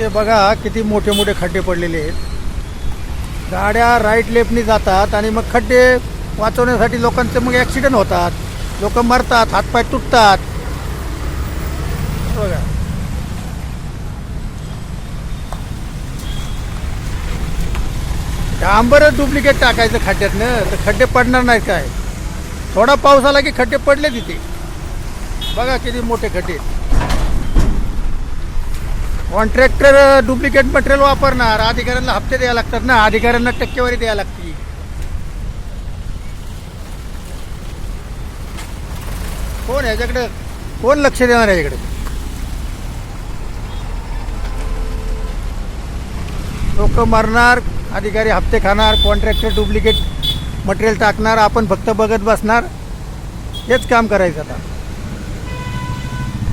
ते बघा किती मोठे मोठे खड्डे पडलेले आहेत. गाड्या राईट लेफ्टनी जातात आणि मग खड्डे वाचवण्यासाठी लोकांचे मग ॲक्सिडेंट होतात, लोक मरतात, हातपाय तुटतात. बघा डांबरच डुप्लिकेट टाकायचं खड्ड्यातनं तर खड्डे पडणार नाही काय. थोडा पाऊस आला की खड्डे पडले तिथे. बघा किती मोठे खड्डे. कॉन्ट्रॅक्टर डुप्लिकेट मटेरियल वापरणार, अधिकाऱ्यांना हप्ते द्यायला लागतात ना, अधिकाऱ्यांना टक्केवारी द्यायला लागते. कोण ह्याच्याकडे कोण लक्ष देणार याच्याकडे. लोक मरणार, अधिकारी हप्ते खाणार, कॉन्ट्रॅक्टर डुप्लिकेट मटेरियल टाकणार, आपण फक्त बघत बसणार. हेच काम करायचं आता.